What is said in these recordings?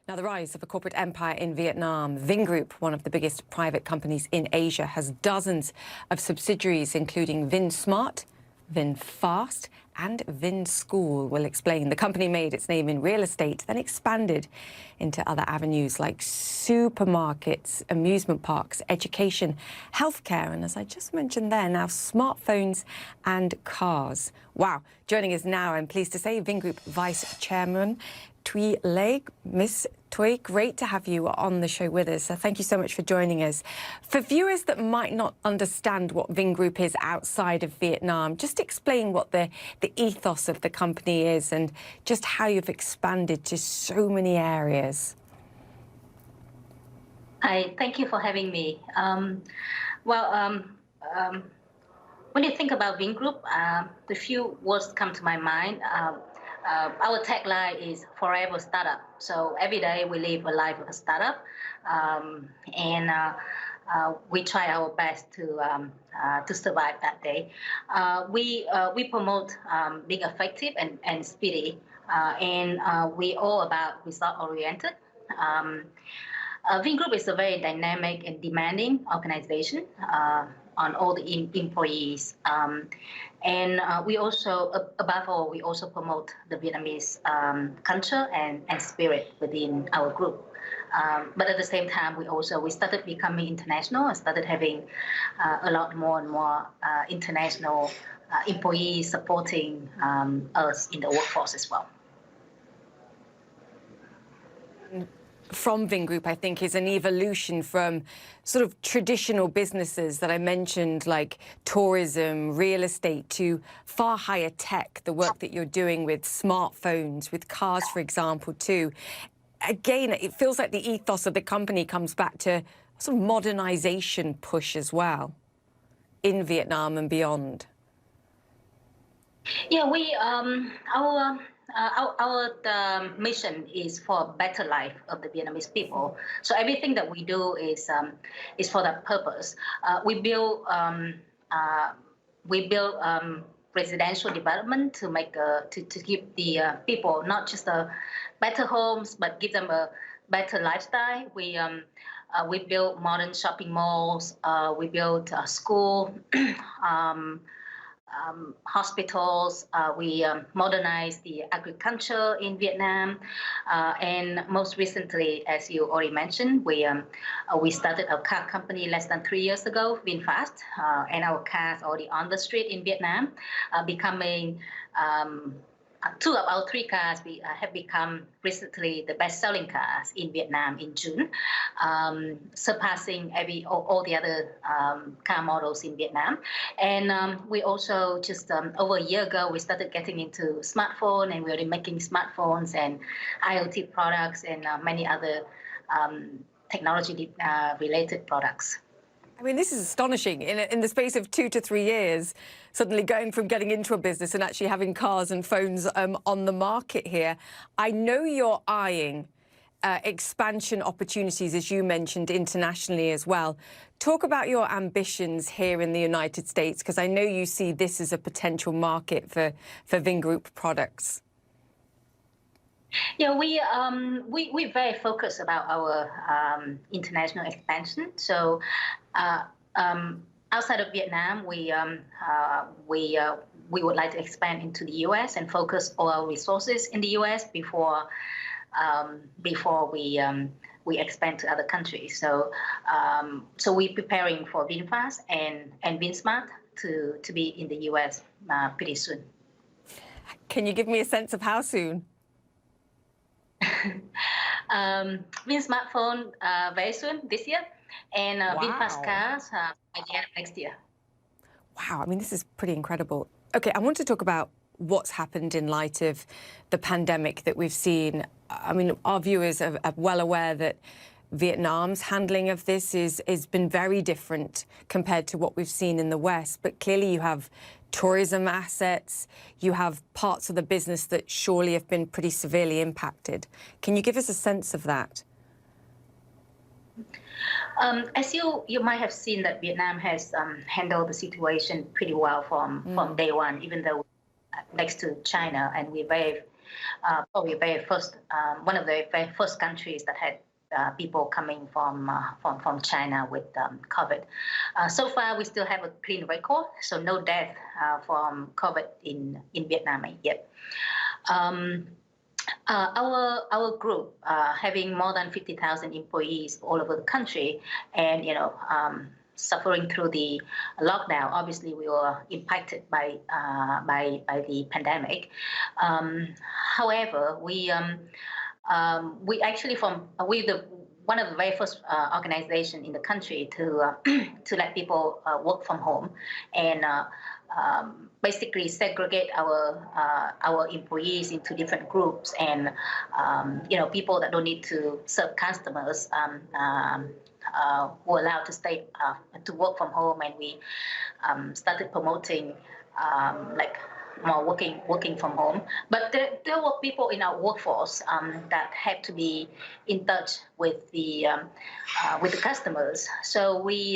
Now, the rise of a corporate empire in Vietnam, Vingroup, one of the biggest private companies in Asia, has dozens of subsidiaries, including VinSmart, VinFast, and VinSchool. We'll explain. The company made its name in real estate, then expanded into other avenues like supermarkets, amusement parks, education, healthcare, and as I just mentioned there, now smartphones and cars. Wow. Joining us now, I'm pleased to say, Vingroup Vice Chairman Thuy Le. Miss Thuy, great to have you on the show with us. So thank you so much for joining us. For viewers that might not understand what Vingroup is outside of Vietnam, just explain what the ethos of the company is and just how you've expanded to so many areas. Hi, thank you for having me. When you think about Vingroup, the few words come to my mind. Our tagline is forever startup. So every day we live a life of a startup, and we try our best to survive that day. We promote being effective and speedy, and we all about result oriented. Vingroup is a very dynamic and demanding organization on all the employees. And we also, above all, we also promote the Vietnamese culture and spirit within our group. But at the same time, we started becoming international and started having a lot more and more international employees supporting us in the workforce as well. From Vingroup, I think, is an evolution from sort of traditional businesses that I mentioned, like tourism, real estate, to far higher tech, the work that you're doing with smartphones, with cars, for example, too. Again, it feels like the ethos of the company comes back to sort of modernization push as well in Vietnam and beyond. Yeah, our mission is for a better life of the Vietnamese people. So everything that we do is for that purpose. We build residential development to make to give the people not just better homes, but give them a better lifestyle. We build modern shopping malls. We build school. Hospitals, we modernize the agriculture in Vietnam, and most recently, as you already mentioned, we started a car company less than 3 years ago, VinFast, and our cars already on the street in Vietnam, becoming 2 of our 3 cars have become recently the best-selling cars in Vietnam in June, surpassing all the other car models in Vietnam. And we also just over a year ago we started getting into smartphone, and we're already making smartphones and IoT products and many other technology related products. I mean, this is astonishing. In the space of 2 to 3 years, suddenly going from getting into a business and actually having cars and phones on the market here. I know you're eyeing expansion opportunities, as you mentioned, internationally as well. Talk about your ambitions here in the United States, because I know you see this as a potential market for Vingroup products. Yeah, we're very focused about our international expansion. So outside of Vietnam, we would like to expand into the U.S. and focus all our resources in the U.S. before we expand to other countries. So we're preparing for VinFast and VinSmart to be in the U.S. Pretty soon. Can you give me a sense of how soon? VinSmartphone very soon this year, and VinFast cars by the end of next year. Wow, I mean, this is pretty incredible. Okay, I want to talk about what's happened in light of the pandemic that we've seen. I mean, our viewers are well aware that Vietnam's handling of this has been very different compared to what we've seen in the West. But clearly you have tourism assets, you have parts of the business that surely have been pretty severely impacted. Can you give us a sense of that? As you might have seen that Vietnam has handled the situation pretty well from day one, even though next to China, and we're very probably one of the very first countries that had people coming from China with COVID. So far, we still have a clean record, so no death from COVID in Vietnam yet. Our group, having more than 50,000 employees all over the country, and suffering through the lockdown. Obviously, we were impacted by the pandemic. However, we actually one of the very first organization in the country to let people work from home and basically segregate our employees into different groups, and people that don't need to serve customers were allowed to stay to work from home, and we started promoting more working from home. But there were people in our workforce that had to be in touch with the customers. So we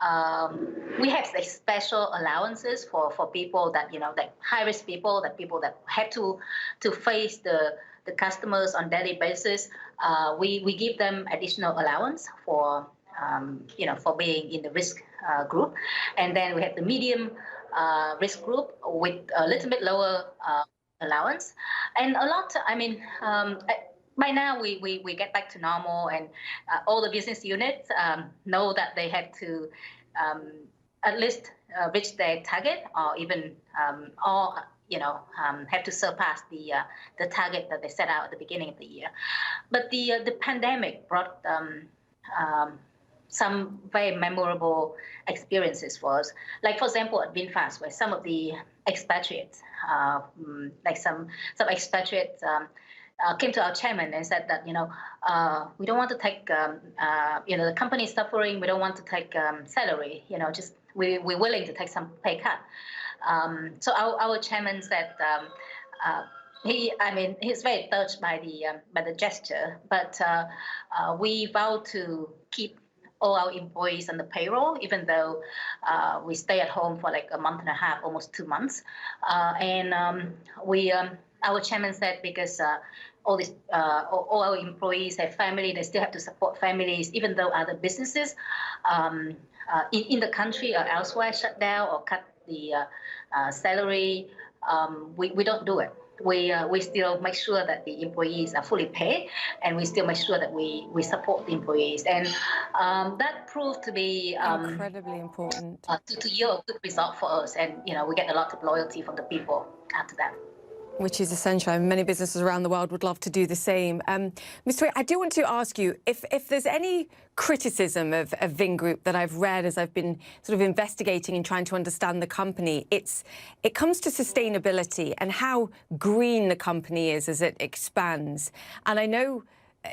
have like special allowances for people that that high risk people that had to face the customers on daily basis. We give them additional allowance for for being in the risk group, and then we have the medium risk group with a little bit lower allowance, and a lot. By now we get back to normal, and all the business units know that they have to at least reach their target, or even have to surpass the target that they set out at the beginning of the year. But the pandemic brought some very memorable experiences for us. Like, for example, at VinFast, where some of the expatriates, some expatriates came to our chairman and said that, we don't want to take, the company is suffering, we don't want to take salary, just we're willing to take some pay cut. So our chairman said, he's very touched by the gesture, but we vowed to keep all our employees on the payroll, even though we stay at home for like a month and a half, almost 2 months. Our chairman said, because all our employees have family, they still have to support families, even though other businesses in the country or elsewhere shut down or cut the salary. We don't do it. We still make sure that the employees are fully paid, and we still make sure that we support the employees, and that proved to be incredibly important to yield a good result for us, and we get a lot of loyalty from the people after that. Which is essential. Many businesses around the world would love to do the same. Mr. Wei, I do want to ask you if there's any criticism of Vingroup that I've read as I've been sort of investigating and trying to understand the company. It comes to sustainability and how green the company is as it expands. And I know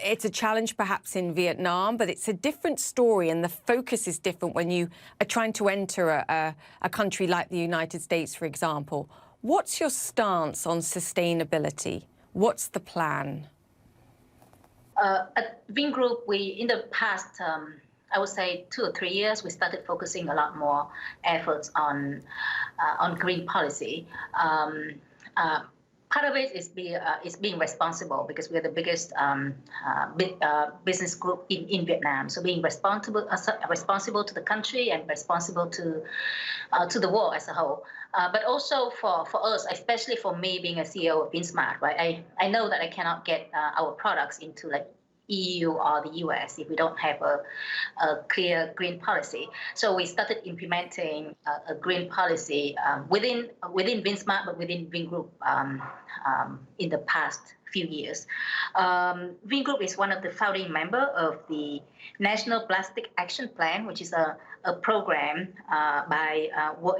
it's a challenge perhaps in Vietnam, but it's a different story, and the focus is different when you are trying to enter a country like the United States, for example. What's your stance on sustainability? What's the plan? At Vingroup, in the past, I would say 2 or 3 years, we started focusing a lot more efforts on green policy. Part of it is being responsible, because we're the biggest business group in Vietnam. So being responsible to the country and responsible to the world as a whole. But also for us, especially for me being a CEO of VinSmart, right? I know that I cannot get our products into like EU or the US if we don't have a clear green policy. So we started implementing a green policy within VinSmart, but within Vingroup in the past few years. Vingroup is one of the founding members of the National Plastic Action Plan, which is a program by World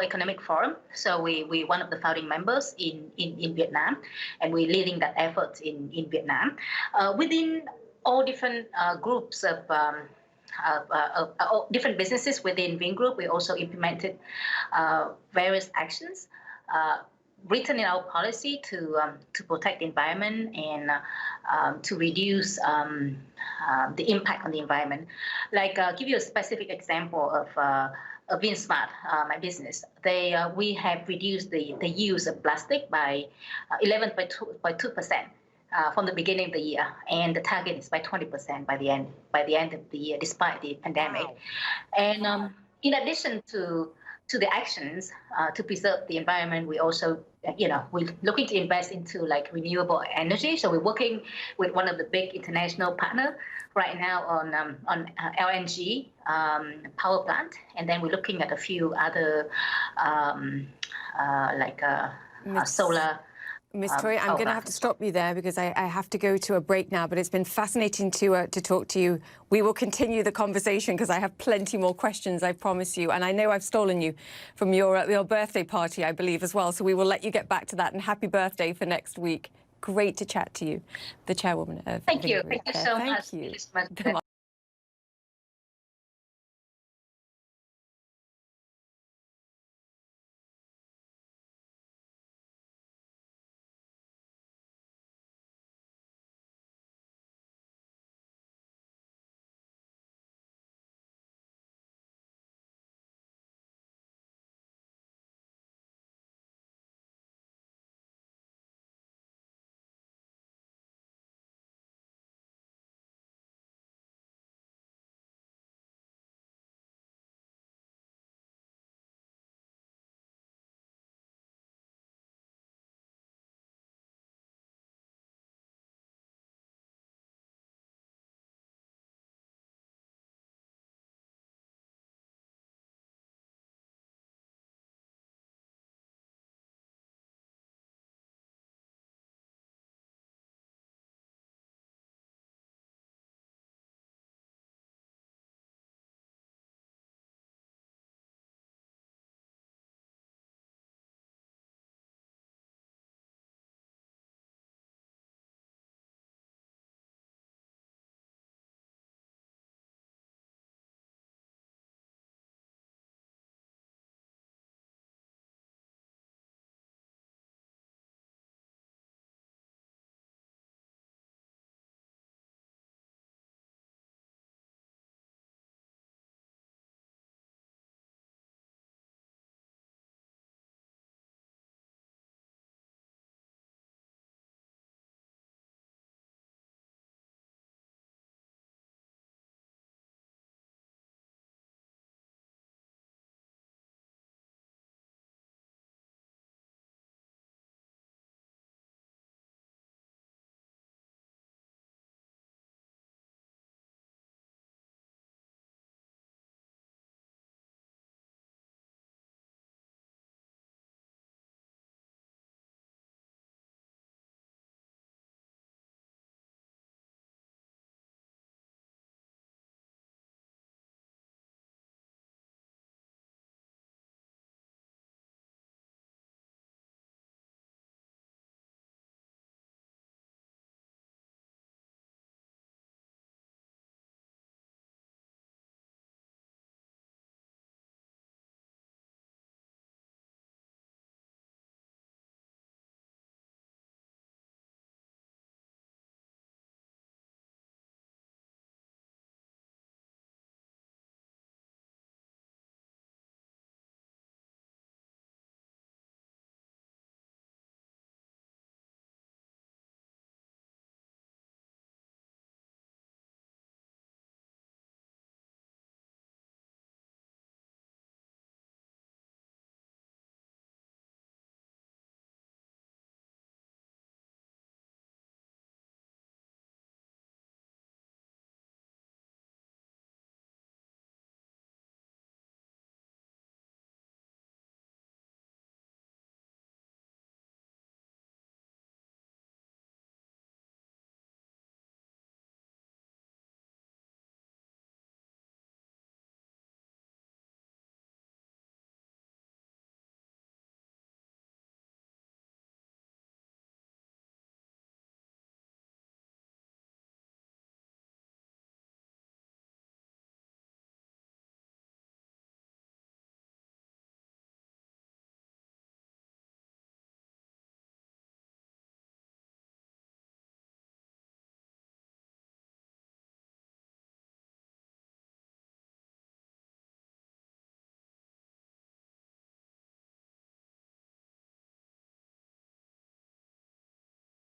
Economic Forum. So we're one of the founding members in Vietnam, and we're leading that effort in Vietnam. Within all different groups of different businesses within Vingroup, we also implemented various actions written in our policy to protect the environment and to reduce the impact on the environment. Like, give you a specific example of VinSmart, my business, we have reduced the use of plastic by 11.2%. From the beginning of the year, and the target is by 20% by the end of the year, despite the pandemic. Wow. And in addition to the actions to preserve the environment, we also, we're looking to invest into like renewable energy. So we're working with one of the big international partner right now on LNG power plant, and then we're looking at a few other solar. Ms. Toy, I'm going to have to stop you there because I have to go to a break now, but it's been fascinating to talk to you. We will continue the conversation because I have plenty more questions, I promise you. And I know I've stolen you from your birthday party, I believe, as well. So we will let you get back to that, and happy birthday for next week. Great to chat to you, the chairwoman of Thank you. Vingroup. Thank you so much. Thank you. Thank you so much.